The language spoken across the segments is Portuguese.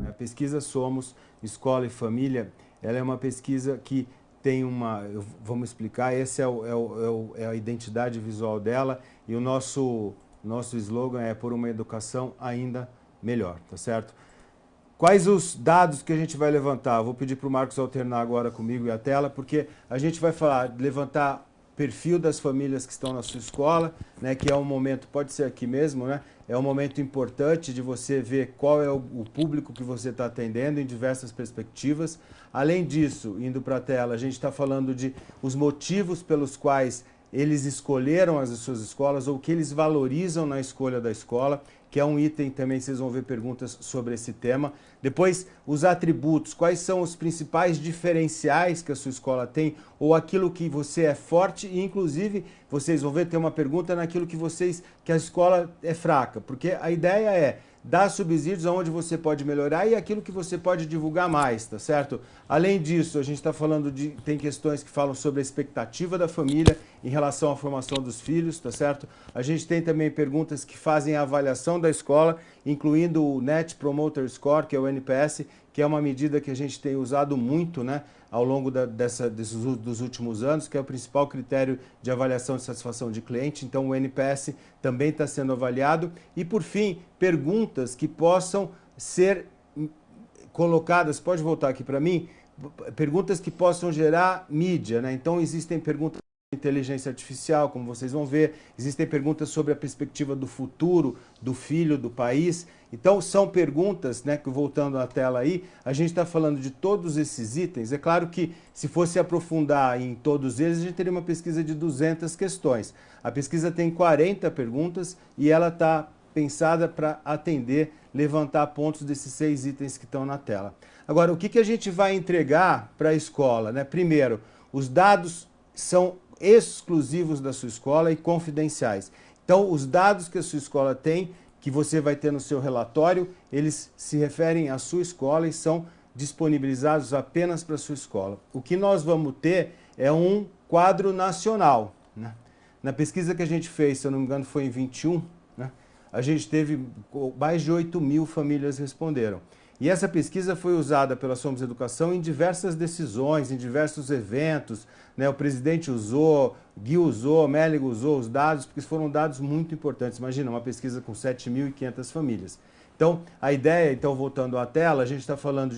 A pesquisa Somos Escola e Família, ela é uma pesquisa que tem vamos explicar, essa é a identidade visual dela, e o nosso slogan é por uma educação ainda melhor, tá certo? Quais os dados que a gente vai levantar? Vou pedir para o Marcos alternar agora comigo e a tela, porque a gente vai levantar perfil das famílias que estão na sua escola, né, que é um momento, pode ser aqui mesmo, né, é um momento importante de você ver qual é o público que você está atendendo em diversas perspectivas. Além disso, indo para a tela, a gente está falando de os motivos pelos quais eles escolheram as suas escolas ou que eles valorizam na escolha da escola, que é um item também, vocês vão ver perguntas sobre esse tema. Depois, os atributos, quais são os principais diferenciais que a sua escola tem, ou aquilo que você é forte, e inclusive, vocês vão ver, tem uma pergunta naquilo que a escola é fraca, porque a ideia é dar subsídios aonde você pode melhorar e aquilo que você pode divulgar mais, tá certo? Além disso, a gente está falando tem questões que falam sobre a expectativa da família em relação à formação dos filhos, tá certo? A gente tem também perguntas que fazem a avaliação da escola, incluindo o Net Promoter Score, que é o NPS, que é uma medida que a gente tem usado muito, né, ao longo dos últimos anos, que é o principal critério de avaliação de satisfação de cliente. Então, o NPS também está sendo avaliado. E, por fim, perguntas que possam ser colocadas, pode voltar aqui para mim, perguntas que possam gerar mídia, né? Então, existem perguntas de inteligência artificial, como vocês vão ver, existem perguntas sobre a perspectiva do futuro, do filho, do país. Então, são perguntas, né, que voltando à tela aí, a gente está falando de todos esses itens. É claro que, se fosse aprofundar em todos eles, a gente teria uma pesquisa de 200 questões. A pesquisa tem 40 perguntas e ela está pensada para atender, levantar pontos desses 6 itens que estão na tela. Agora, o que a gente vai entregar para a escola, né? Primeiro, os dados são exclusivos da sua escola e confidenciais. Então, os dados que a sua escola tem, que você vai ter no seu relatório, eles se referem à sua escola e são disponibilizados apenas para a sua escola. O que nós vamos ter é um quadro nacional, né? Na pesquisa que a gente fez, se eu não me engano, foi em 21, né? A gente teve mais de 8.000 famílias responderam. E essa pesquisa foi usada pela Somos Educação em diversas decisões, em diversos eventos, né? O presidente usou, Gui usou, Méligo usou os dados, porque foram dados muito importantes. Imagina, uma pesquisa com 7.500 famílias. Então, a ideia, voltando à tela, a gente está falando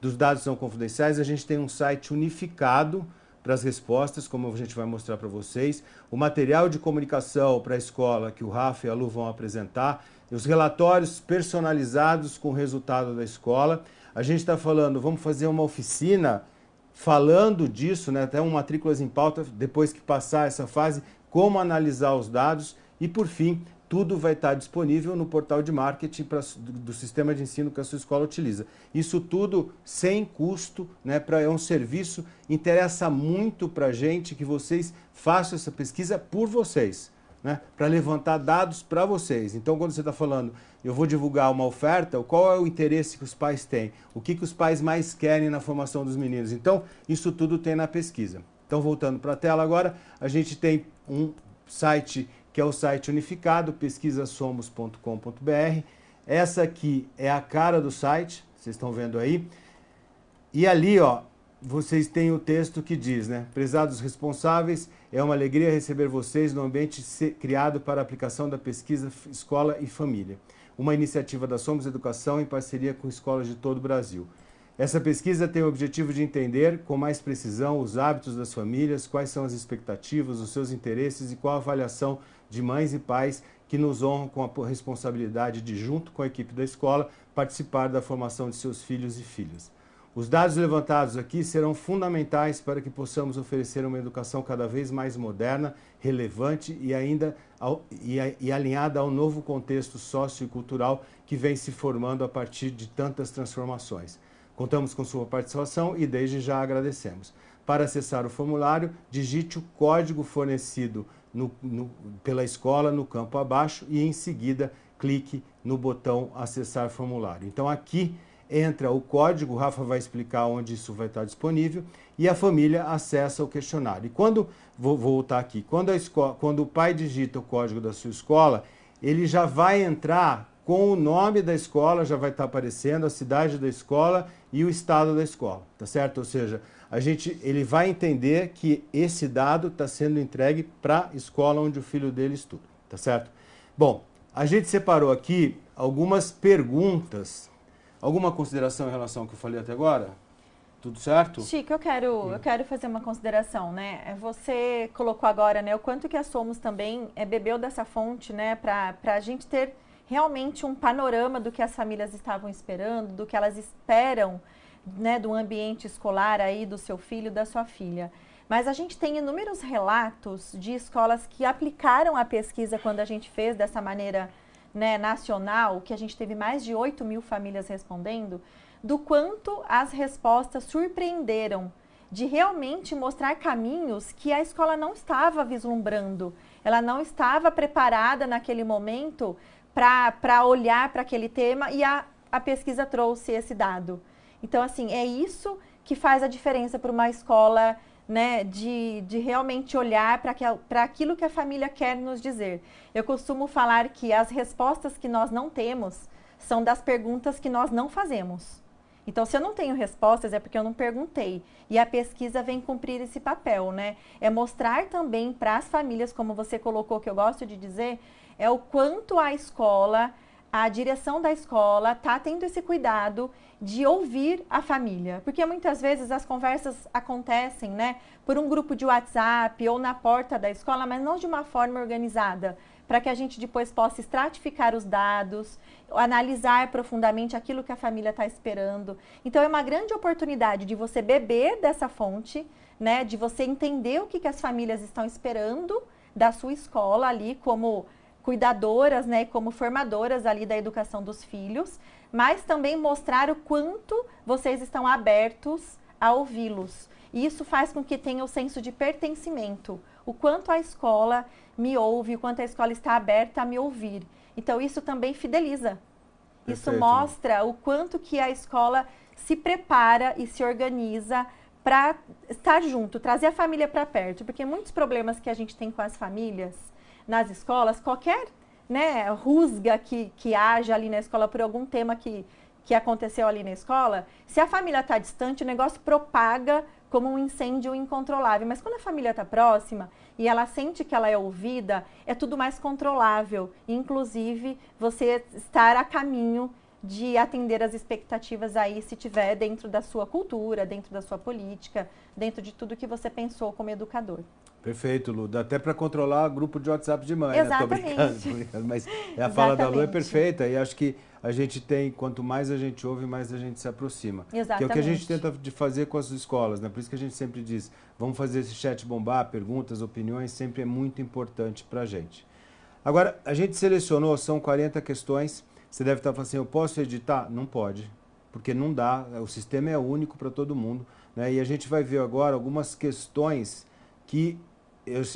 dos dados são confidenciais, a gente tem um site unificado para as respostas, como a gente vai mostrar para vocês, o material de comunicação para a escola que o Rafa e a Lu vão apresentar, os relatórios personalizados com o resultado da escola. A gente está falando, vamos fazer uma oficina falando disso, né, até um Matrículas em Pauta, depois que passar essa fase, como analisar os dados e, por fim, tudo vai estar disponível no portal de marketing do sistema de ensino que a sua escola utiliza. Isso tudo sem custo, né, é um serviço, interessa muito para a gente que vocês façam essa pesquisa por vocês, né, para levantar dados para vocês. Então, quando você está falando, eu vou divulgar uma oferta, qual é o interesse que os pais têm? O que os pais mais querem na formação dos meninos? Então, isso tudo tem na pesquisa. Então, voltando para a tela agora, a gente tem um site que é o site unificado, pesquisasomos.com.br. Essa aqui é a cara do site, vocês estão vendo aí. E ali, ó, vocês têm o texto que diz, né? Prezados responsáveis, é uma alegria receber vocês no ambiente criado para a aplicação da pesquisa Escola e Família, uma iniciativa da Somos Educação em parceria com escolas de todo o Brasil. Essa pesquisa tem o objetivo de entender com mais precisão os hábitos das famílias, quais são as expectativas, os seus interesses e qual a avaliação de mães e pais que nos honram com a responsabilidade de, junto com a equipe da escola, participar da formação de seus filhos e filhas. Os dados levantados aqui serão fundamentais para que possamos oferecer uma educação cada vez mais moderna, relevante e alinhada ao novo contexto sociocultural que vem se formando a partir de tantas transformações. Contamos com sua participação e desde já agradecemos. Para acessar o formulário, digite o código fornecido pela escola no campo abaixo e em seguida clique no botão acessar formulário. Então aqui entra o código, o Rafa vai explicar onde isso vai estar disponível, e a família acessa o questionário. E quando, vou voltar aqui, quando o pai digita o código da sua escola, ele já vai entrar com o nome da escola, já vai estar aparecendo a cidade da escola e o estado da escola, tá certo? Ou seja, ele vai entender que esse dado está sendo entregue para a escola onde o filho dele estuda, tá certo? Bom, a gente separou aqui algumas perguntas. Alguma consideração em relação ao que eu falei até agora? Tudo certo? Chico, eu quero fazer uma consideração, né? Você colocou agora, né, o quanto que a Somos também bebeu dessa fonte, né, para a gente ter realmente um panorama do que as famílias estavam esperando, do que elas esperam, né, do ambiente escolar aí do seu filho, da sua filha. Mas a gente tem inúmeros relatos de escolas que aplicaram a pesquisa quando a gente fez dessa maneira, né, nacional, que a gente teve mais de 8.000 famílias respondendo, do quanto as respostas surpreenderam, de realmente mostrar caminhos que a escola não estava vislumbrando, ela não estava preparada naquele momento para olhar para aquele tema, e a pesquisa trouxe esse dado. Então, assim, é isso que faz a diferença para uma escola, né, de realmente olhar para aquilo que a família quer nos dizer. Eu costumo falar que as respostas que nós não temos são das perguntas que nós não fazemos. Então, se eu não tenho respostas, é porque eu não perguntei. E a pesquisa vem cumprir esse papel, né? É mostrar também para as famílias, como você colocou, que eu gosto de dizer, é o quanto a escola, a direção da escola está tendo esse cuidado de ouvir a família. Porque muitas vezes as conversas acontecem, né, por um grupo de WhatsApp ou na porta da escola, mas não de uma forma organizada, para que a gente depois possa estratificar os dados, analisar profundamente aquilo que a família está esperando. Então, é uma grande oportunidade de você beber dessa fonte, né, de você entender o que as famílias estão esperando da sua escola ali como cuidadoras, né, como formadoras ali da educação dos filhos, mas também mostrar o quanto vocês estão abertos a ouvi-los. E isso faz com que tenha o senso de pertencimento, o quanto a escola me ouve, o quanto a escola está aberta a me ouvir. Então, isso também fideliza. Perfeito. Isso mostra o quanto que a escola se prepara e se organiza para estar junto, trazer a família para perto. Porque muitos problemas que a gente tem com as famílias nas escolas, qualquer, né, rusga que haja ali na escola por algum tema que aconteceu ali na escola, se a família está distante, o negócio propaga como um incêndio incontrolável. Mas quando a família está próxima e ela sente que ela é ouvida, é tudo mais controlável. Inclusive, você estar a caminho de atender as expectativas aí, se tiver dentro da sua cultura, dentro da sua política, dentro de tudo que você pensou como educador. Perfeito, Lu. Dá até para controlar grupo de WhatsApp de mãe, exatamente. Né? Tô brincando, mas a fala da Lu é perfeita e acho que a gente tem, quanto mais a gente ouve, mais a gente se aproxima. Exatamente. Que é o que a gente tenta de fazer com as escolas, né? Por isso que a gente sempre diz, vamos fazer esse chat bombar, perguntas, opiniões, sempre é muito importante para a gente. Agora, a gente selecionou, são 40 questões, você deve estar falando assim, eu posso editar? Não pode, porque não dá, o sistema é único para todo mundo, né? E a gente vai ver agora algumas questões que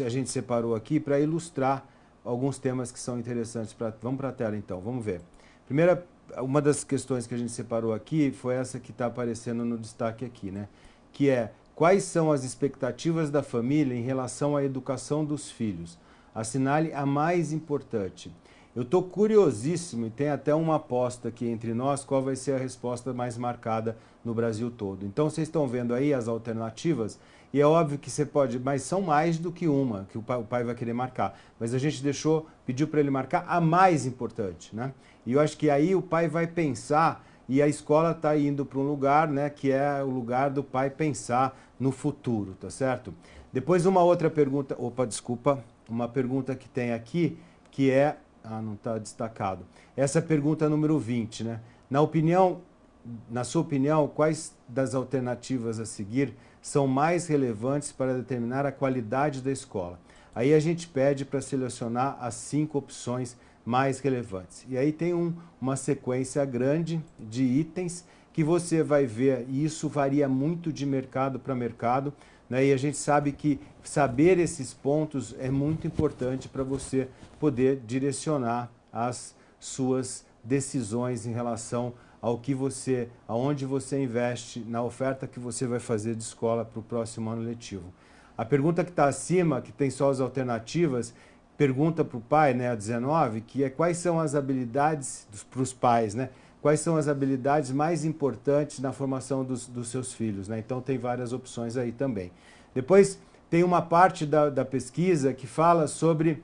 a gente separou aqui para ilustrar alguns temas que são interessantes. Vamos para a tela então, vamos ver. Primeira, uma das questões que a gente separou aqui foi essa que está aparecendo no destaque aqui, né? Que é, quais são as expectativas da família em relação à educação dos filhos? Assinale a mais importante. Eu estou curiosíssimo, e tem até uma aposta aqui entre nós, qual vai ser a resposta mais marcada no Brasil todo. Então, vocês estão vendo aí as alternativas, e é óbvio que você pode, mas são mais do que uma que o pai vai querer marcar. Mas a gente pediu para ele marcar a mais importante, né? E eu acho que aí o pai vai pensar, e a escola está indo para um lugar, né, que é o lugar do pai pensar no futuro, tá certo? Depois uma outra pergunta, uma pergunta que tem aqui, que é, não está destacado. Essa pergunta número 20, né? Na sua opinião, quais das alternativas a seguir são mais relevantes para determinar a qualidade da escola? Aí a gente pede para selecionar as 5 opções mais relevantes. E aí tem uma sequência grande de itens que você vai ver, e isso varia muito de mercado para mercado, né? E a gente sabe que saber esses pontos é muito importante para você poder direcionar as suas decisões em relação aonde você investe na oferta que você vai fazer de escola para o próximo ano letivo. A pergunta que está acima, que tem só as alternativas, pergunta para o pai, né, a 19, que é quais são as habilidades para os pais, né? Quais são as habilidades mais importantes na formação dos seus filhos, né? Então tem várias opções aí também. Depois tem uma parte da pesquisa que fala sobre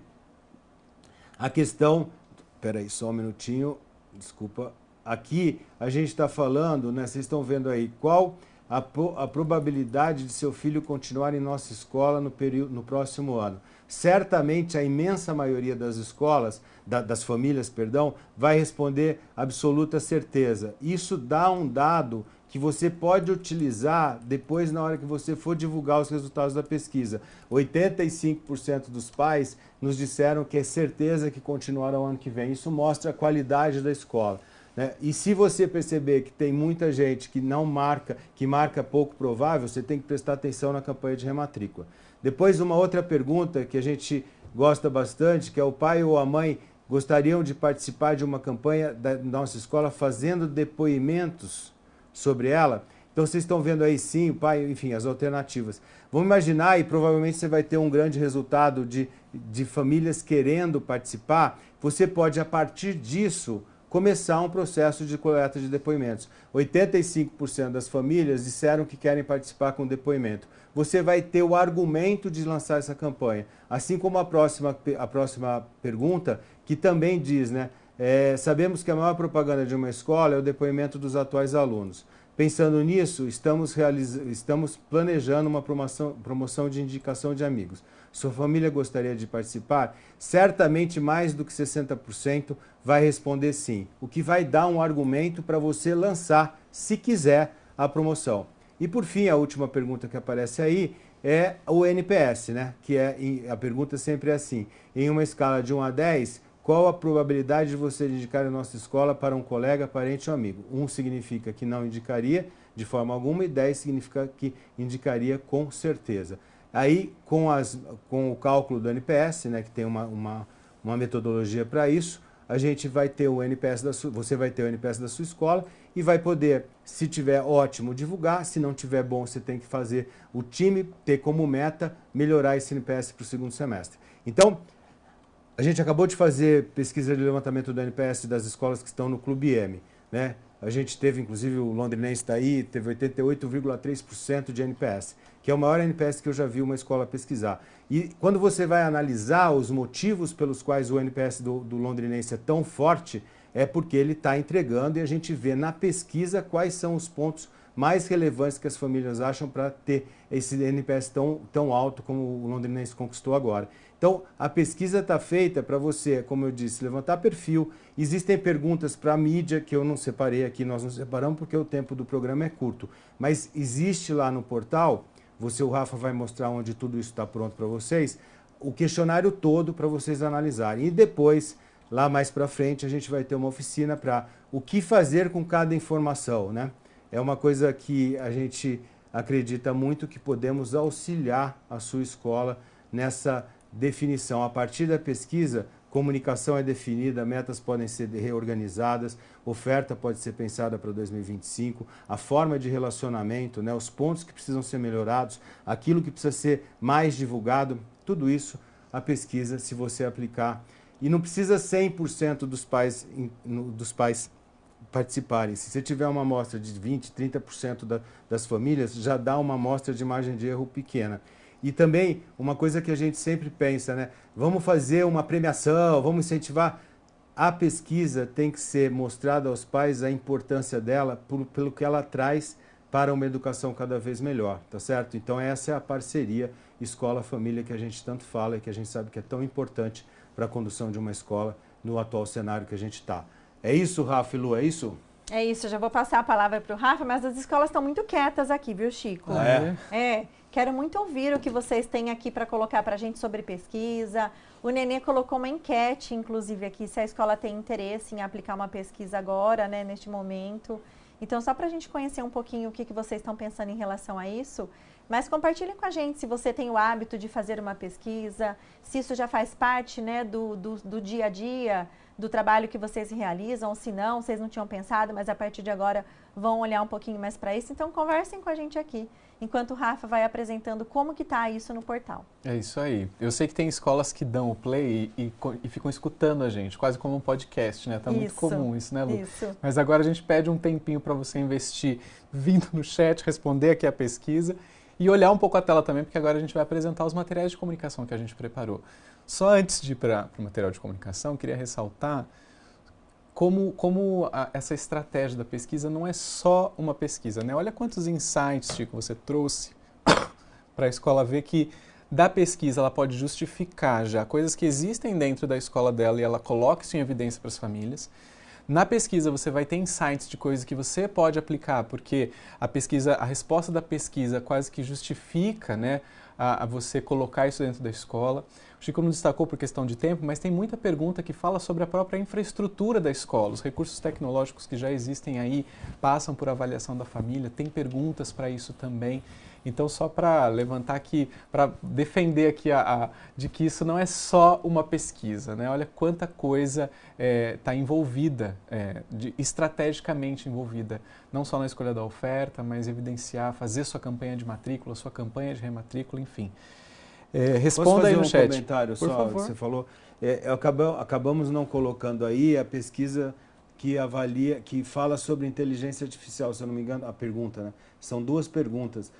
a questão... Espera aí, só um minutinho, desculpa. Aqui a gente está falando, né, vocês estão vendo aí, qual a probabilidade de seu filho continuar em nossa escola no próximo ano. Certamente a imensa maioria das escolas, das famílias, perdão, vai responder absoluta certeza. Isso dá um dado que você pode utilizar depois na hora que você for divulgar os resultados da pesquisa. 85% dos pais nos disseram que é certeza que continuarão ano que vem. Isso mostra a qualidade da escola, né? E se você perceber que tem muita gente que não marca, que marca pouco provável, você tem que prestar atenção na campanha de rematrícula. Depois, uma outra pergunta que a gente gosta bastante, que é o pai ou a mãe gostariam de participar de uma campanha da nossa escola fazendo depoimentos sobre ela. Então vocês estão vendo aí sim, o pai, enfim, as alternativas. Vamos imaginar, e provavelmente você vai ter um grande resultado de famílias querendo participar, você pode, a partir disso, começar um processo de coleta de depoimentos. 85% das famílias disseram que querem participar com depoimento. Você vai ter o argumento de lançar essa campanha. Assim como a próxima pergunta, que também diz, né? Sabemos que a maior propaganda de uma escola é o depoimento dos atuais alunos. Pensando nisso, estamos planejando uma promoção de indicação de amigos. Sua família gostaria de participar? Certamente mais do que 60% vai responder sim, o que vai dar um argumento para você lançar, se quiser, a promoção. E por fim, a última pergunta que aparece aí é o NPS, né? A pergunta sempre é assim, em uma escala de 1 a 10, qual a probabilidade de você indicar a nossa escola para um colega, parente ou amigo? 1 significa que não indicaria de forma alguma e 10 significa que indicaria com certeza. Aí, com o cálculo do NPS, né, que tem uma metodologia para isso, a gente vai ter o NPS você vai ter o NPS da sua escola e vai poder, se tiver ótimo, divulgar. Se não tiver bom, você tem que fazer o time ter como meta melhorar esse NPS para o segundo semestre. Então, a gente acabou de fazer pesquisa de levantamento do NPS das escolas que estão no Clube M, né? A gente teve, inclusive, o londrinense está aí, teve 88,3% de NPS, que é o maior NPS que eu já vi uma escola pesquisar. E quando você vai analisar os motivos pelos quais o NPS do londrinense é tão forte, é porque ele está entregando e a gente vê na pesquisa quais são os pontos mais relevantes que as famílias acham para ter esse NPS tão alto como o londrinense conquistou agora. Então, a pesquisa está feita para você, como eu disse, levantar perfil. Existem perguntas para a mídia, que eu não separei aqui, nós não separamos porque o tempo do programa é curto. Mas existe lá no portal, o Rafa vai mostrar onde tudo isso está pronto para vocês, o questionário todo para vocês analisarem. E depois, lá mais para frente, a gente vai ter uma oficina para o que fazer com cada informação, né? É uma coisa que a gente acredita muito que podemos auxiliar a sua escola nessa definição. A partir da pesquisa, comunicação é definida, metas podem ser reorganizadas, oferta pode ser pensada para 2025, a forma de relacionamento, né, os pontos que precisam ser melhorados, aquilo que precisa ser mais divulgado, tudo isso a pesquisa, se você aplicar. E não precisa 100% dos pais participarem. Se você tiver uma amostra de 20%, 30% das famílias, já dá uma amostra de margem de erro pequena. E também, uma coisa que a gente sempre pensa, né? Vamos fazer uma premiação, vamos incentivar. A pesquisa tem que ser mostrada aos pais a importância dela pelo que ela traz para uma educação cada vez melhor, tá certo? Então essa é a parceria escola-família que a gente tanto fala e que a gente sabe que é tão importante para a condução de uma escola no atual cenário que a gente está. É isso, Rafa e Lu, é isso? É isso, eu já vou passar a palavra para o Rafa, mas as escolas estão muito quietas aqui, viu, Chico? Quero muito ouvir o que vocês têm aqui para colocar para a gente sobre pesquisa. O Nenê colocou uma enquete, inclusive, aqui, se a escola tem interesse em aplicar uma pesquisa agora, né, neste momento. Então, só para a gente conhecer um pouquinho o que vocês estão pensando em relação a isso, Mas compartilhem com a gente se você tem o hábito de fazer uma pesquisa, se isso já faz parte, né, do dia a dia, do trabalho que vocês realizam, ou se não, vocês não tinham pensado, mas a partir de agora vão olhar um pouquinho mais para isso. Então conversem com a gente aqui, enquanto o Rafa vai apresentando como que está isso no portal. É isso aí. Eu sei que tem escolas que dão o play e ficam escutando a gente, quase como um podcast, né? Tá muito comum isso, né, Lu? Isso. Mas agora a gente pede um tempinho para você investir vindo no chat, responder aqui a pesquisa e olhar um pouco a tela também, porque agora a gente vai apresentar os materiais de comunicação que a gente preparou. Só antes de ir para o material de comunicação, queria ressaltar como essa estratégia da pesquisa não é só uma pesquisa, né? Olha quantos insights, Chico, você trouxe para a escola ver que da pesquisa ela pode justificar já coisas que existem dentro da escola dela e ela coloca isso em evidência para as famílias. Na pesquisa você vai ter insights de coisas que você pode aplicar, porque a resposta da pesquisa quase que justifica, né, a você colocar isso dentro da escola. O Chico não destacou por questão de tempo, mas tem muita pergunta que fala sobre a própria infraestrutura da escola. Os recursos tecnológicos que já existem aí passam por avaliação da família, tem perguntas para isso também. Então, só para levantar aqui, para defender aqui de que isso não é só uma pesquisa, né? Olha quanta coisa está envolvida, estrategicamente envolvida, não só na escolha da oferta, mas evidenciar, fazer sua campanha de matrícula, sua campanha de rematrícula, enfim. Responda aí no chat. Posso fazer um comentário por só? favor. Você falou, acabamos não colocando aí a pesquisa que avalia, que fala sobre inteligência artificial, se eu não me engano, a pergunta, né? São duas perguntas.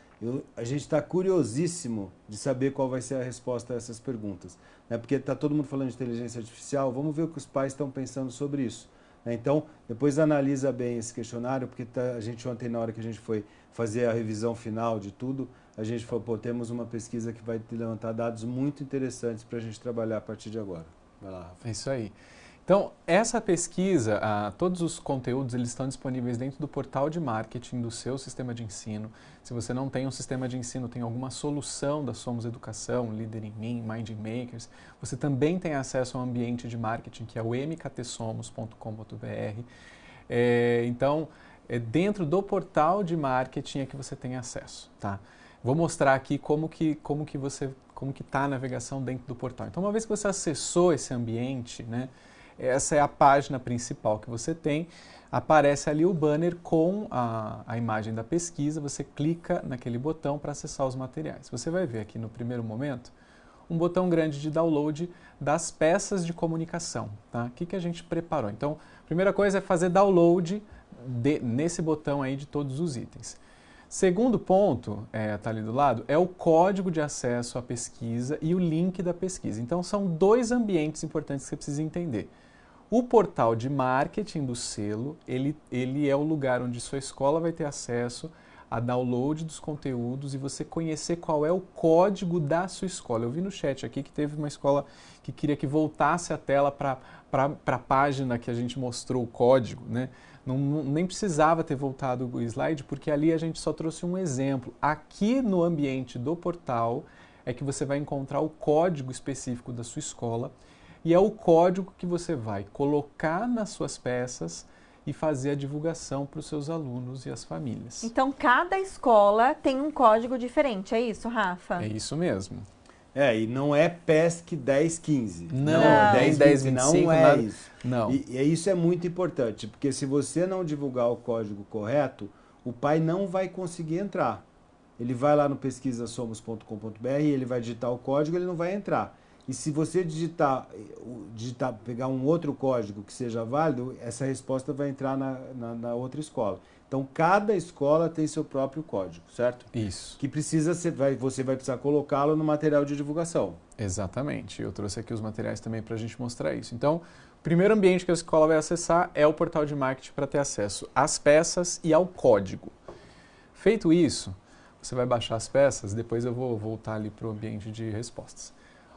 A gente está curiosíssimo de saber qual vai ser a resposta a essas perguntas, né? Porque está todo mundo falando de inteligência artificial, vamos ver o que os pais estão pensando sobre isso, né? Então, depois analisa bem esse questionário, porque a gente ontem, na hora que a gente foi fazer a revisão final de tudo, a gente falou, pô, temos uma pesquisa que vai levantar dados muito interessantes para a gente trabalhar a partir de agora. Vai lá, Rafa. É isso aí. Então, essa pesquisa, todos os conteúdos eles estão disponíveis dentro do portal de marketing do seu sistema de ensino. Se você não tem um sistema de ensino, tem alguma solução da Somos Educação, Líder em Mim, Mind Makers, você também tem acesso ao ambiente de marketing, que é o mktsomos.com.br. Então, dentro do portal de marketing é que você tem acesso, tá? Vou mostrar aqui como que está a navegação dentro do portal. Então, uma vez que você acessou esse ambiente, né? Essa é a página principal que você tem, aparece ali o banner com a imagem da pesquisa, você clica naquele botão para acessar os materiais. Você vai ver aqui no primeiro momento um botão grande de download das peças de comunicação. Tá? O que a gente preparou? Então, a primeira coisa é fazer download nesse botão aí de todos os itens. Segundo ponto, está ali do lado, é o código de acesso à pesquisa e o link da pesquisa. Então, são dois ambientes importantes que você precisa entender. O portal de marketing do selo, ele é o lugar onde sua escola vai ter acesso a download dos conteúdos e você conhecer qual é o código da sua escola. Eu vi no chat aqui que teve uma escola que queria que voltasse a tela para a página que a gente mostrou o código, né? Nem precisava ter voltado o slide, porque ali a gente só trouxe um exemplo. Aqui no ambiente do portal é que você vai encontrar o código específico da sua escola e é o código que você vai colocar nas suas peças e fazer a divulgação para os seus alunos e as famílias. Então, cada escola tem um código diferente, é isso, Rafa? É isso mesmo. E não é PESC 1015. Não, 1025 não é nada. isso. Não. E isso é muito importante, porque se você não divulgar o código correto, o pai não vai conseguir entrar. Ele vai lá no pesquisasomos.com.br, ele vai digitar o código, ele não vai entrar. E se você pegar um outro código que seja válido, essa resposta vai entrar na outra escola. Então, cada escola tem seu próprio código, certo? Isso. Que você vai precisar colocá-lo no material de divulgação. Exatamente. Eu trouxe aqui os materiais também para a gente mostrar isso. Então, o primeiro ambiente que a escola vai acessar é o portal de marketing para ter acesso às peças e ao código. Feito isso, você vai baixar as peças, depois eu vou voltar ali para o ambiente de respostas.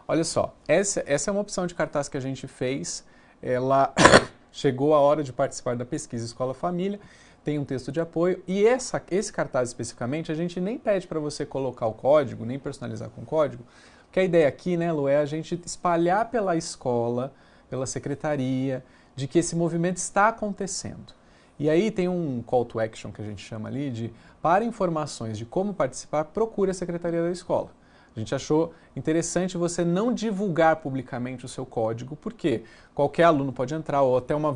Olha só, essa é uma opção de cartaz que a gente fez, ela chegou a hora de participar da pesquisa Escola Família, tem um texto de apoio e esse cartaz especificamente a gente nem pede para você colocar o código, nem personalizar com código, porque a ideia aqui, né, Lu, é a gente espalhar pela escola, pela secretaria, de que esse movimento está acontecendo. E aí tem um call to action que a gente chama ali de, para informações de como participar, procure a secretaria da escola. A gente achou interessante você não divulgar publicamente o seu código, porque qualquer aluno pode entrar, ou até uma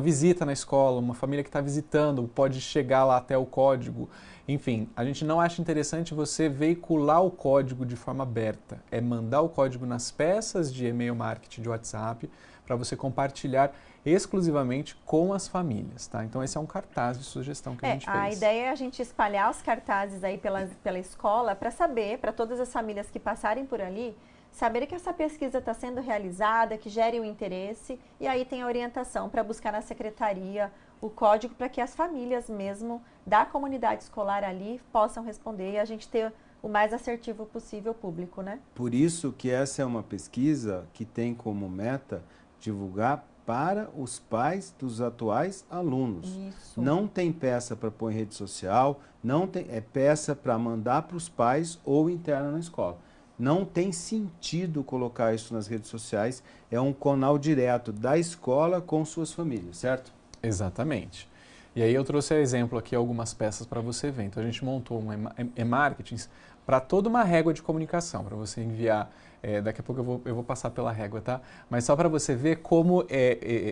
visita na escola, uma família que está visitando pode chegar lá até o código. Enfim, a gente não acha interessante você veicular o código de forma aberta. É mandar o código nas peças de e-mail marketing de WhatsApp para você compartilhar exclusivamente com as famílias, tá? Então esse é um cartaz de sugestão que a gente fez. A ideia é a gente espalhar os cartazes aí pela escola para saber, para todas as famílias que passarem por ali, saber que essa pesquisa está sendo realizada, que gere o interesse, e aí tem a orientação para buscar na secretaria o código para que as famílias mesmo da comunidade escolar ali possam responder e a gente ter o mais assertivo possível público, né? Por isso que essa é uma pesquisa que tem como meta divulgar para os pais dos atuais alunos. Isso. Não tem peça para pôr em rede social, não tem, é peça para mandar para os pais ou interna na escola. Não tem sentido colocar isso nas redes sociais, é um canal direto da escola com suas famílias, certo? Exatamente. E aí eu trouxe exemplo aqui algumas peças para você ver. Então a gente montou um e-marketing para toda uma régua de comunicação, para você enviar. Daqui a pouco eu vou passar pela régua, tá? Mas só para você ver como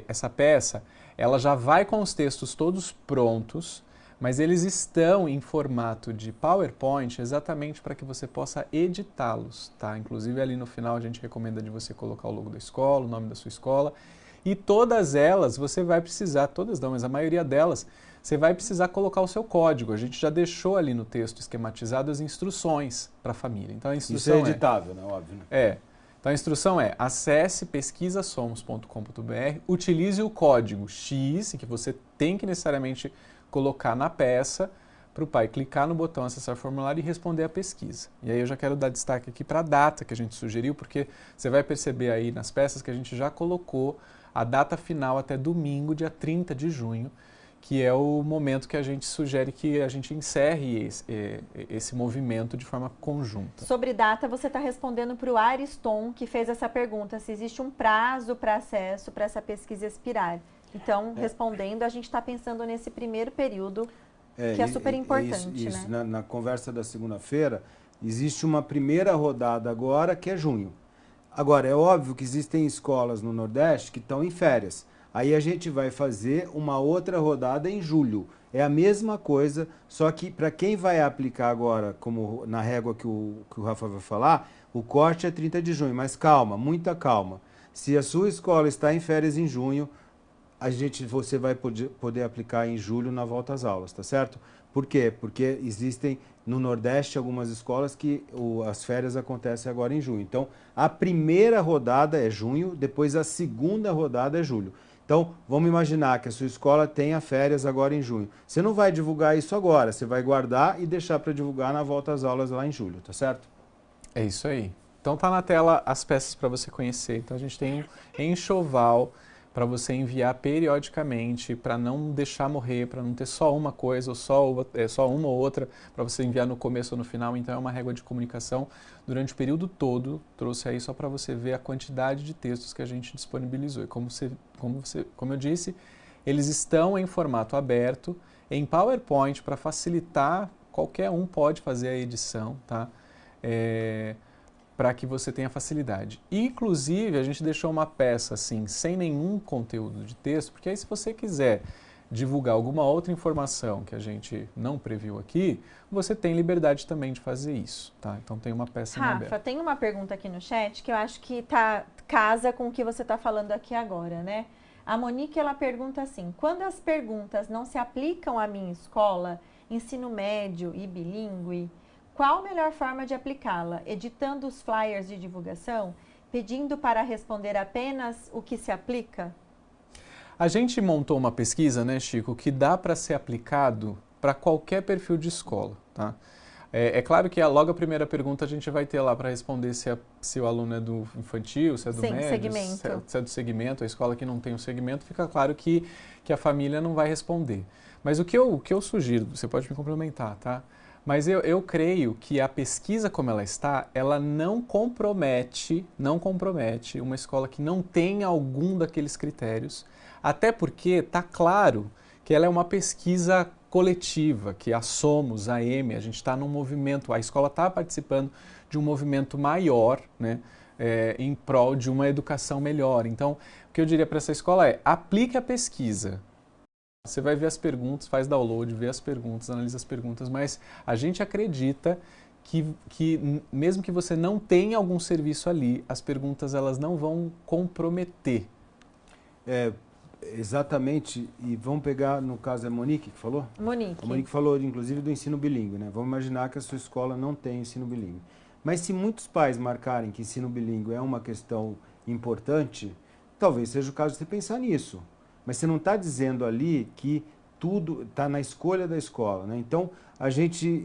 essa peça, ela já vai com os textos todos prontos, mas eles estão em formato de PowerPoint exatamente para que você possa editá-los, tá? Inclusive ali no final a gente recomenda de você colocar o logo da escola, o nome da sua escola, e todas elas você vai precisar, todas não, mas a maioria delas, você vai precisar colocar o seu código. A gente já deixou ali no texto esquematizado as instruções para a família. Então a instrução isso é editável, né? Óbvio. Né? Então a instrução é: acesse pesquisasomos.com.br, utilize o código X, que você tem que necessariamente colocar na peça, para o pai clicar no botão acessar formulário e responder a pesquisa. E aí eu já quero dar destaque aqui para a data que a gente sugeriu, porque você vai perceber aí nas peças que a gente já colocou a data final até domingo, dia 30 de junho, que é o momento que a gente sugere que a gente encerre esse movimento de forma conjunta. Sobre data, você está respondendo para o Ariston, que fez essa pergunta, se existe um prazo para acesso para essa pesquisa expirar. Então, respondendo, a gente está pensando nesse primeiro período, que é super importante, isso. né? Na conversa da segunda-feira, existe uma primeira rodada agora, que é junho. Agora, é óbvio que existem escolas no Nordeste que estão em férias. Aí a gente vai fazer uma outra rodada em julho. É a mesma coisa, só que para quem vai aplicar agora, como na régua que o Rafa vai falar, o corte é 30 de junho. Mas calma, muita calma. Se a sua escola está em férias em junho, você vai poder aplicar em julho na volta às aulas, tá certo? Por quê? Porque existem no Nordeste algumas escolas que as férias acontecem agora em junho. Então, a primeira rodada é junho, depois a segunda rodada é julho. Então, vamos imaginar que a sua escola tenha férias agora em junho. Você não vai divulgar isso agora, você vai guardar e deixar para divulgar na volta às aulas lá em julho, tá certo? É isso aí. Então tá na tela as peças para você conhecer. Então a gente tem um enxoval para você enviar periodicamente, para não deixar morrer, para não ter só uma coisa ou só uma ou outra, para você enviar no começo ou no final. Então é uma régua de comunicação durante o período todo. Trouxe aí só para você ver a quantidade de textos que a gente disponibilizou. E como eu disse, eles estão em formato aberto, em PowerPoint, para facilitar, qualquer um pode fazer a edição, tá? Para que você tenha facilidade. Inclusive, a gente deixou uma peça assim, sem nenhum conteúdo de texto, porque aí se você quiser divulgar alguma outra informação que a gente não previu aqui, você tem liberdade também de fazer isso, tá? Então tem uma peça em aberto. Rafa, tem uma pergunta aqui no chat que eu acho que casa com o que você está falando aqui agora, né? A Monique, ela pergunta assim: quando as perguntas não se aplicam à minha escola, ensino médio e bilíngue, qual a melhor forma de aplicá-la? Editando os flyers de divulgação? Pedindo para responder apenas o que se aplica? A gente montou uma pesquisa, né, Chico, que dá para ser aplicado para qualquer perfil de escola, tá? É claro que logo a primeira pergunta a gente vai ter lá para responder se o aluno é do infantil, se é do médio, se é do segmento, a escola que não tem o segmento, fica claro que a família não vai responder. Mas o que eu sugiro, você pode me complementar, tá? Mas eu creio que a pesquisa como ela está, ela não compromete uma escola que não tem algum daqueles critérios, até porque está claro que ela é uma pesquisa coletiva, que a Somos, a EME, a gente está num movimento, a escola está participando de um movimento maior, né, em prol de uma educação melhor. Então, o que eu diria para essa escola é, aplique a pesquisa. Você vai ver as perguntas, faz download, vê as perguntas, analisa as perguntas, mas a gente acredita que mesmo que você não tenha algum serviço ali, as perguntas elas não vão comprometer. Exatamente, e vamos pegar, no caso, a Monique que falou? Monique. A Monique falou, inclusive, do ensino bilíngue, né? Vamos imaginar que a sua escola não tem ensino bilíngue. Mas se muitos pais marcarem que ensino bilíngue é uma questão importante, talvez seja o caso de você pensar nisso. Mas você não está dizendo ali que tudo está na escolha da escola, né? Então,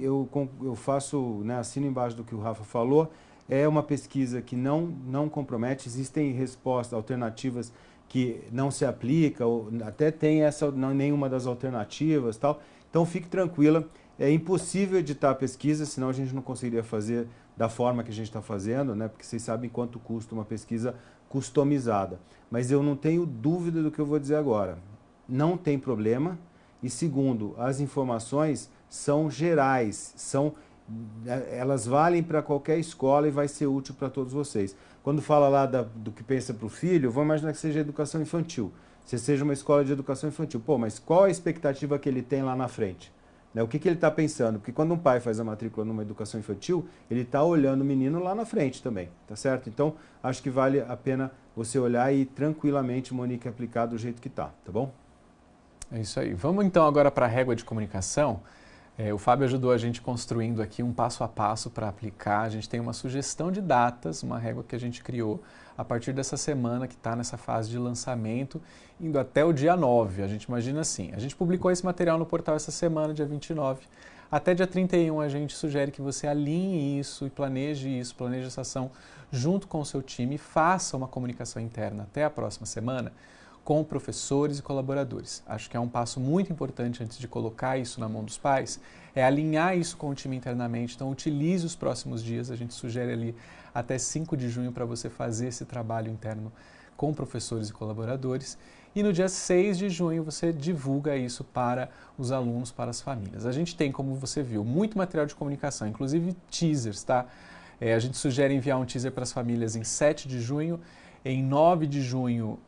eu faço, né, assino embaixo do que o Rafa falou, é uma pesquisa que não compromete, existem respostas alternativas que não se aplica, ou até tem nenhuma das alternativas, tal. Então fique tranquila, é impossível editar a pesquisa, senão a gente não conseguiria fazer da forma que a gente está fazendo, né? Porque vocês sabem quanto custa uma pesquisa customizada. Mas eu não tenho dúvida do que eu vou dizer agora. Não tem problema. E segundo, as informações são gerais, elas valem para qualquer escola e vai ser útil para todos vocês. Quando fala lá do que pensa para o filho, vamos imaginar que seja educação infantil. Se seja uma escola de educação infantil. Pô, mas qual a expectativa que ele tem lá na frente? Né? O que ele está pensando? Porque quando um pai faz a matrícula numa educação infantil, ele está olhando o menino lá na frente também, tá certo? Então, acho que vale a pena você olhar e tranquilamente, Monique, aplicar do jeito que está, tá bom? É isso aí. Vamos então agora para a régua de comunicação. O Fábio ajudou a gente construindo aqui um passo a passo para aplicar. A gente tem uma sugestão de datas, uma régua que a gente criou a partir dessa semana que está nessa fase de lançamento, indo até o dia 9. A gente imagina assim, a gente publicou esse material no portal essa semana, dia 29. Até dia 31 a gente sugere que você alinhe isso e planeje essa ação junto com o seu time e faça uma comunicação interna até a próxima semana com professores e colaboradores. Acho que é um passo muito importante antes de colocar isso na mão dos pais, é alinhar isso com o time internamente. Então, utilize os próximos dias, a gente sugere ali até 5 de junho para você fazer esse trabalho interno com professores e colaboradores. E no dia 6 de junho você divulga isso para os alunos, para as famílias. A gente tem, como você viu, muito material de comunicação, inclusive teasers, tá? A gente sugere enviar um teaser para as famílias em 7 de junho, em 9 de junho,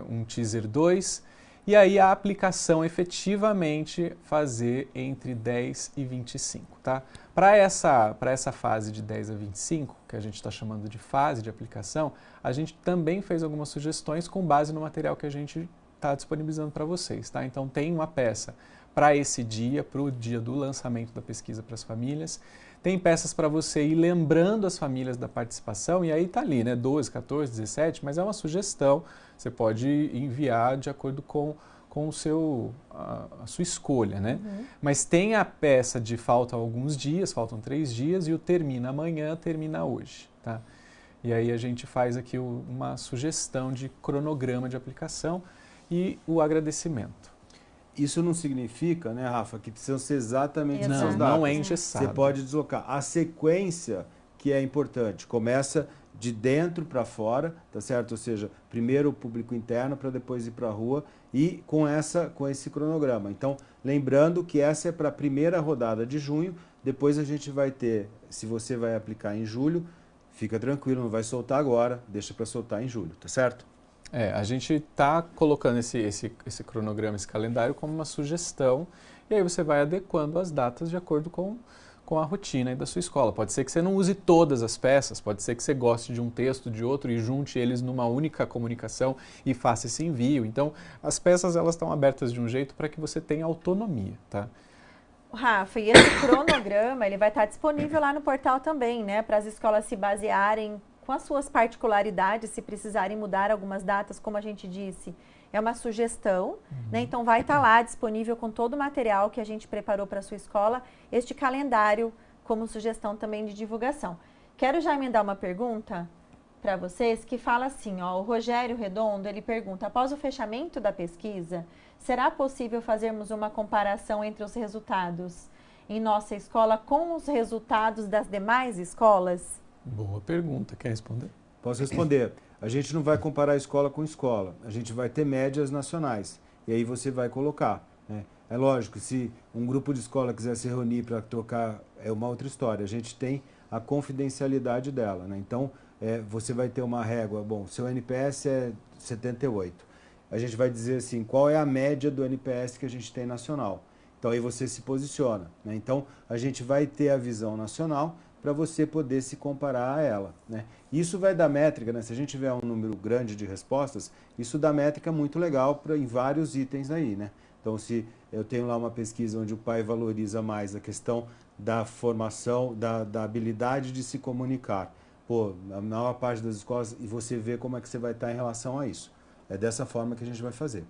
um teaser 2, e aí a aplicação efetivamente fazer entre 10 e 25, tá? Para essa fase de 10 a 25, que a gente está chamando de fase de aplicação, a gente também fez algumas sugestões com base no material que a gente está disponibilizando para vocês, tá? Então tem uma peça para esse dia, para o dia do lançamento da pesquisa para as famílias. Tem peças para você ir lembrando as famílias da participação, e aí está ali, né, 12, 14, 17, mas é uma sugestão, você pode enviar de acordo com a sua escolha, né? Uhum. Mas tem a peça de falta alguns dias, faltam 3 dias, e o termina amanhã, termina hoje, tá? E aí a gente faz aqui uma sugestão de cronograma de aplicação e o agradecimento. Isso não significa, né, Rafa, que precisam ser exatamente essas datas. Não é engessado. Você pode deslocar. A sequência que é importante, começa de dentro para fora, tá certo? Ou seja, primeiro o público interno para depois ir para a rua e com esse cronograma. Então, lembrando que essa é para a primeira rodada de junho, depois a gente vai ter, se você vai aplicar em julho, fica tranquilo, não vai soltar agora, deixa para soltar em julho, tá certo? A gente está colocando esse cronograma, esse calendário como uma sugestão, e aí você vai adequando as datas de acordo com a rotina aí da sua escola. Pode ser que você não use todas as peças, pode ser que você goste de um texto, de outro, e junte eles numa única comunicação e faça esse envio. Então, as peças elas estão abertas de um jeito para que você tenha autonomia, tá? Rafa, e esse cronograma ele vai estar disponível lá no portal também, né? Para as escolas se basearem com as suas particularidades, se precisarem mudar algumas datas, como a gente disse, é uma sugestão, né? Então vai estar lá disponível com todo o material que a gente preparou para a sua escola, este calendário como sugestão também de divulgação. Quero já emendar uma pergunta para vocês que fala assim, ó, o Rogério Redondo, ele pergunta, após o fechamento da pesquisa, será possível fazermos uma comparação entre os resultados em nossa escola com os resultados das demais escolas? Boa pergunta. Quer responder? Posso responder. A gente não vai comparar escola com escola. A gente vai ter médias nacionais. E aí você vai colocar. né? É lógico, se um grupo de escola quiser se reunir para trocar, é uma outra história. A gente tem a confidencialidade dela, né? Então, você vai ter uma régua. Bom, seu NPS é 78. A gente vai dizer assim, qual é a média do NPS que a gente tem nacional. Então, aí você se posiciona, né? Então, a gente vai ter a visão nacional para você poder se comparar a ela, né? Isso vai dar métrica, né? Se a gente tiver um número grande de respostas, isso dá métrica muito legal em vários itens aí, né? Então, se eu tenho lá uma pesquisa onde o pai valoriza mais a questão da formação, da habilidade de se comunicar, pô, na maior parte das escolas, e você vê como é que você vai estar em relação a isso. É dessa forma que a gente vai fazer.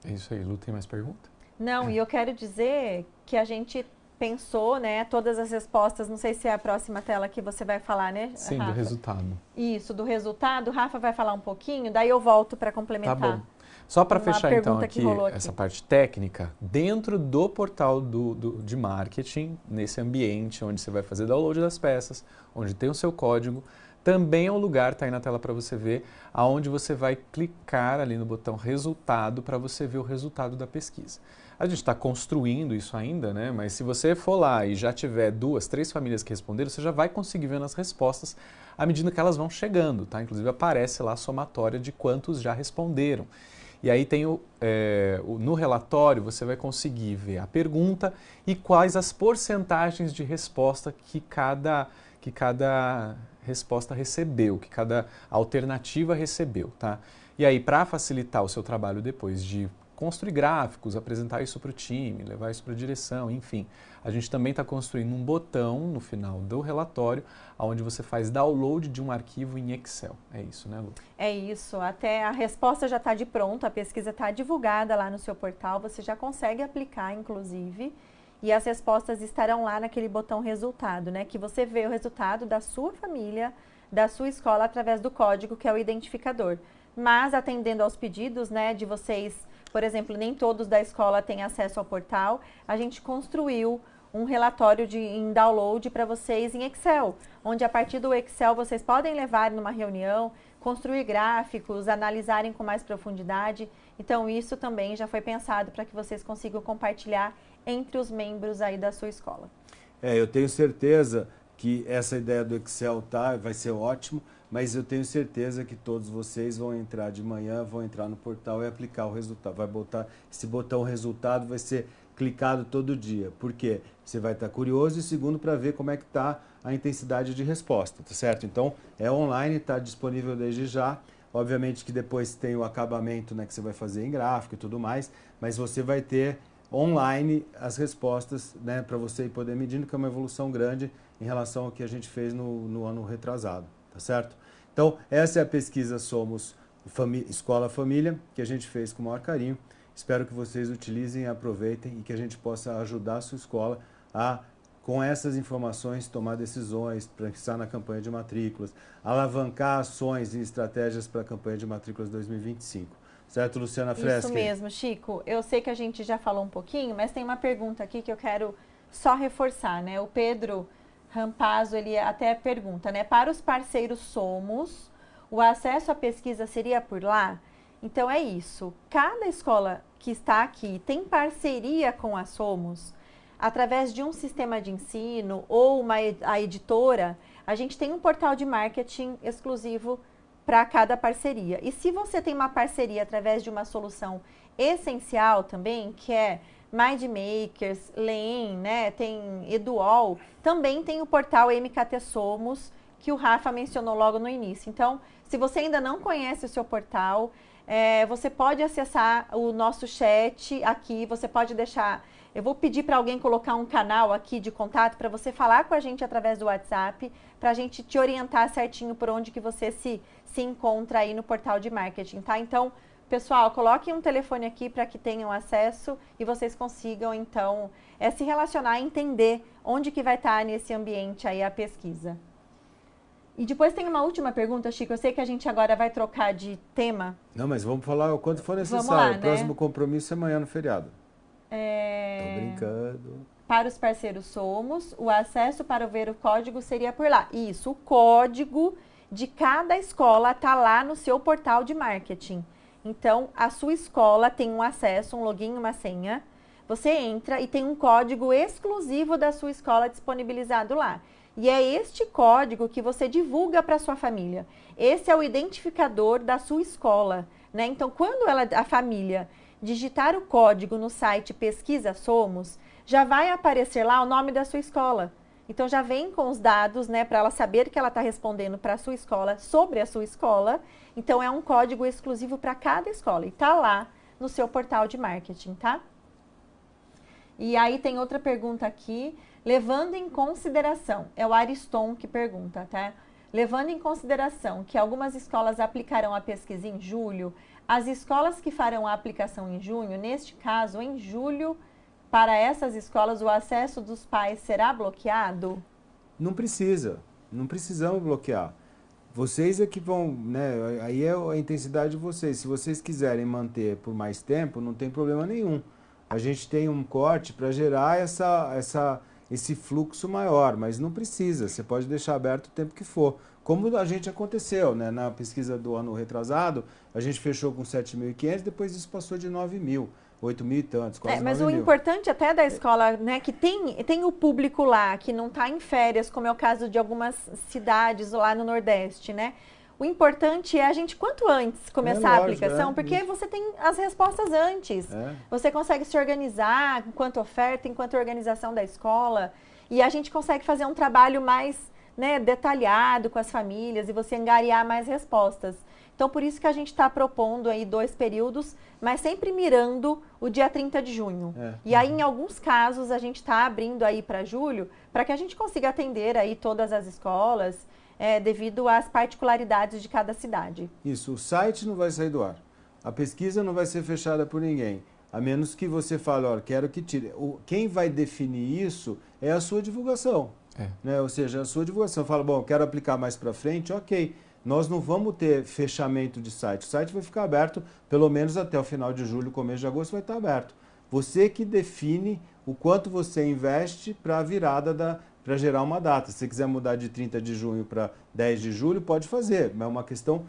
É isso aí. Lu, tem mais pergunta? Não, e eu quero dizer que a gente pensou, né, todas as respostas, não sei se é a próxima tela que você vai falar, né, Sim, Rafa? do resultado. Isso, do resultado. O Rafa vai falar um pouquinho, daí eu volto para complementar. Tá bom. Só para fechar então aqui aqui essa parte técnica, dentro do portal de marketing, nesse ambiente onde você vai fazer download das peças, onde tem o seu código, também é um lugar, está aí na tela para você ver, aonde você vai clicar ali no botão resultado para você ver o resultado da pesquisa. A gente está construindo isso ainda, né? Mas se você for lá e já tiver 2, 3 famílias que responderam, você já vai conseguir ver nas respostas à medida que elas vão chegando, tá? Inclusive aparece lá a somatória de quantos já responderam. E aí tem no relatório você vai conseguir ver a pergunta e quais as porcentagens de resposta que cada resposta recebeu, que cada alternativa recebeu, tá? E aí, para facilitar o seu trabalho depois de construir gráficos, apresentar isso para o time, levar isso para a direção, enfim, a gente também está construindo um botão no final do relatório, onde você faz download de um arquivo em Excel. É isso, né, Lu? É isso, até a resposta já está de pronto, a pesquisa está divulgada lá no seu portal, você já consegue aplicar, inclusive, e as respostas estarão lá naquele botão resultado, né? Que você vê o resultado da sua família, da sua escola, através do código que é o identificador. Mas atendendo aos pedidos, né, de vocês, por exemplo, nem todos da escola têm acesso ao portal, a gente construiu um relatório em download para vocês em Excel, onde a partir do Excel vocês podem levar numa reunião, construir gráficos, analisarem com mais profundidade. Então isso também já foi pensado para que vocês consigam compartilhar entre os membros aí da sua escola. Eu tenho certeza que essa ideia do Excel vai ser ótimo, mas eu tenho certeza que todos vocês vão entrar de manhã, vão entrar no portal e aplicar o resultado. Vai botar esse botão resultado, vai ser clicado todo dia. Por quê? Você vai estar curioso e segundo para ver como é que está a intensidade de resposta, tá certo? Então é online, está disponível desde já. Obviamente que depois tem o acabamento, né, que você vai fazer em gráfico e tudo mais, mas você vai ter online as respostas, né, para você poder medindo, que é uma evolução grande em relação ao que a gente fez no ano retrasado, tá certo? Então, essa é a pesquisa Somos Escola Família, que a gente fez com o maior carinho. Espero que vocês utilizem e aproveitem e que a gente possa ajudar a sua escola a, com essas informações, tomar decisões para estar na campanha de matrículas, alavancar ações e estratégias para a campanha de matrículas 2025. Certo, Luciana Freschi? Isso mesmo, Chico. Eu sei que a gente já falou um pouquinho, mas tem uma pergunta aqui que eu quero só reforçar, né? O Pedro Rampazzo, ele até pergunta, né? Para os parceiros Somos, o acesso à pesquisa seria por lá? Então é isso. Cada escola que está aqui tem parceria com a Somos, através de um sistema de ensino ou a editora, a gente tem um portal de marketing exclusivo para cada parceria. E se você tem uma parceria através de uma solução essencial também, que é Mindmakers, Leem, né, tem Eduol, também tem o portal MKT Somos, que o Rafa mencionou logo no início. Então, se você ainda não conhece o seu portal, você pode acessar o nosso chat aqui, você pode deixar... Eu vou pedir para alguém colocar um canal aqui de contato para você falar com a gente através do WhatsApp, para a gente te orientar certinho por onde que você se encontra aí no portal de marketing, tá? Então, pessoal, coloquem um telefone aqui para que tenham acesso e vocês consigam, então, se relacionar e entender onde que vai estar nesse ambiente aí a pesquisa. E depois tem uma última pergunta, Chico. Eu sei que a gente agora vai trocar de tema. Não, mas vamos falar o quanto for necessário. Vamos lá, O próximo né? compromisso é amanhã no feriado. Tô brincando. Para os parceiros Somos, o acesso para ver o código seria por lá. Isso, o código de cada escola está lá no seu portal de marketing. Então, a sua escola tem um acesso, um login, uma senha, você entra e tem um código exclusivo da sua escola disponibilizado lá. E é este código que você divulga para sua família. Esse é o identificador da sua escola, né? Então, quando a família digitar o código no site Pesquisa Somos, já vai aparecer lá o nome da sua escola. Então, já vem com os dados, né, para ela saber que ela está respondendo para a sua escola, sobre a sua escola. Então, é um código exclusivo para cada escola e está lá no seu portal de marketing, tá? E aí tem outra pergunta aqui, levando em consideração, é o Ariston que pergunta, tá? Levando em consideração que algumas escolas aplicarão a pesquisa em julho, as escolas que farão a aplicação em junho, neste caso, em julho, para essas escolas, o acesso dos pais será bloqueado? Não precisa, não precisamos bloquear. Vocês é que vão, né? Aí é a intensidade de vocês. Se vocês quiserem manter por mais tempo, não tem problema nenhum. A gente tem um corte para gerar esse fluxo maior, mas não precisa. Você pode deixar aberto o tempo que for. Como a gente aconteceu, né? Na pesquisa do ano retrasado, a gente fechou com 7.500, depois isso passou de 9.000. 8.000 e tantos, quase 9.000. Mas o importante até da escola, né, que tem o público lá, que não está em férias, como é o caso de algumas cidades lá no Nordeste, né? O importante é a gente, quanto antes, começar a aplicação, porque você tem as respostas antes. Você consegue se organizar enquanto oferta, enquanto organização da escola, e a gente consegue fazer um trabalho mais, né, detalhado com as famílias e você angariar mais respostas. Então, por isso que a gente está propondo aí 2 períodos, mas sempre mirando o dia 30 de junho. E aí, em alguns casos, a gente está abrindo aí para julho, para que a gente consiga atender aí todas as escolas, devido às particularidades de cada cidade. Isso, o site não vai sair do ar. A pesquisa não vai ser fechada por ninguém, a menos que você fale, olha, quero que tire. Quem vai definir isso é a sua divulgação. Né? Ou seja, a sua divulgação. Fala, bom, quero aplicar mais para frente, ok. Nós não vamos ter fechamento de site. O site vai ficar aberto pelo menos até o final de julho, começo de agosto vai estar aberto. Você que define o quanto você investe para a virada para gerar uma data. Se você quiser mudar de 30 de junho para 10 de julho, pode fazer. É uma questão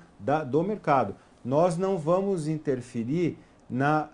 do mercado. Nós não vamos interferir na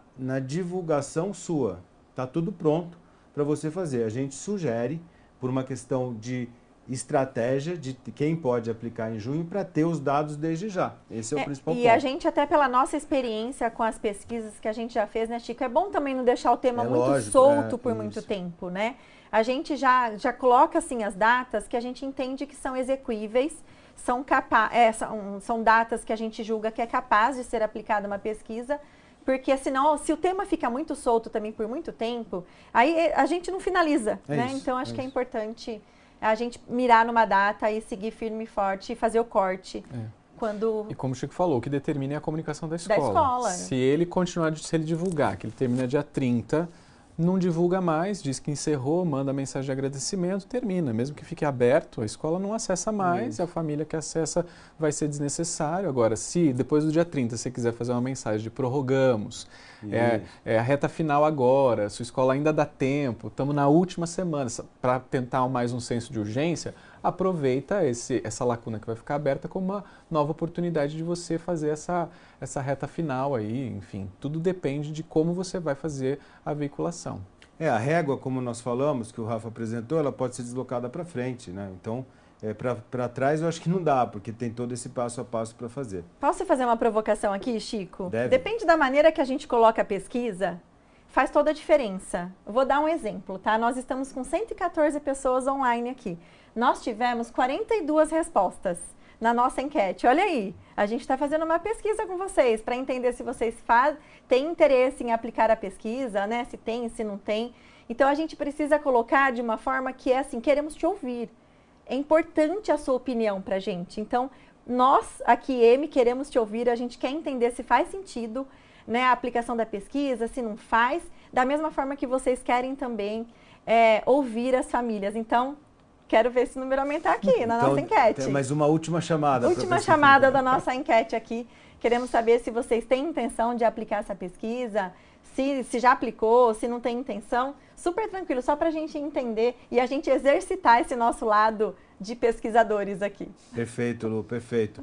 divulgação sua. Está tudo pronto para você fazer. A gente sugere, por uma questão de estratégia de quem pode aplicar em junho para ter os dados desde já. Esse é o principal ponto. E a gente, até pela nossa experiência com as pesquisas que a gente já fez, né, Chico? É bom também não deixar o tema muito solto por muito tempo, né? A gente já coloca, assim, as datas que a gente entende que são execuíveis, são datas que a gente julga que é capaz de ser aplicada uma pesquisa, porque senão, se o tema fica muito solto também por muito tempo, aí a gente não finaliza, né? Isso, então, acho que é importante a gente mirar numa data e seguir firme e forte e fazer o corte. E como o Chico falou, o que determina é a comunicação da escola. Se ele divulgar que ele termina dia 30, não divulga mais, diz que encerrou, manda mensagem de agradecimento, termina. Mesmo que fique aberto, a escola não acessa mais, a família que acessa vai ser desnecessário. Agora, se depois do dia 30 você quiser fazer uma mensagem de prorrogamos, é a reta final agora, sua escola ainda dá tempo, estamos na última semana, para tentar mais um senso de urgência, aproveita essa lacuna que vai ficar aberta como uma nova oportunidade de você fazer essa reta final aí, enfim, tudo depende de como você vai fazer a veiculação. A régua, como nós falamos, que o Rafa apresentou, ela pode ser deslocada para frente, né? Então, para trás eu acho que não dá, porque tem todo esse passo a passo para fazer. Posso fazer uma provocação aqui, Chico? Deve. Depende da maneira que a gente coloca a pesquisa, faz toda a diferença. Eu vou dar um exemplo, tá? Nós estamos com 114 pessoas online aqui. Nós tivemos 42 respostas na nossa enquete. Olha aí, a gente está fazendo uma pesquisa com vocês para entender se vocês têm interesse em aplicar a pesquisa, né? Se tem, se não tem. Então, a gente precisa colocar de uma forma que é assim, queremos te ouvir. É importante a sua opinião para a gente. Então, nós aqui, queremos te ouvir, a gente quer entender se faz sentido, né, a aplicação da pesquisa, se não faz, da mesma forma que vocês querem também ouvir as famílias. Então, quero ver esse número aumentar aqui na nossa enquete. Mais uma última chamada. Última chamada da nossa enquete aqui. Queremos saber se vocês têm intenção de aplicar essa pesquisa, se já aplicou, se não tem intenção. Super tranquilo, só para a gente entender e a gente exercitar esse nosso lado de pesquisadores aqui. Perfeito, Lu, perfeito.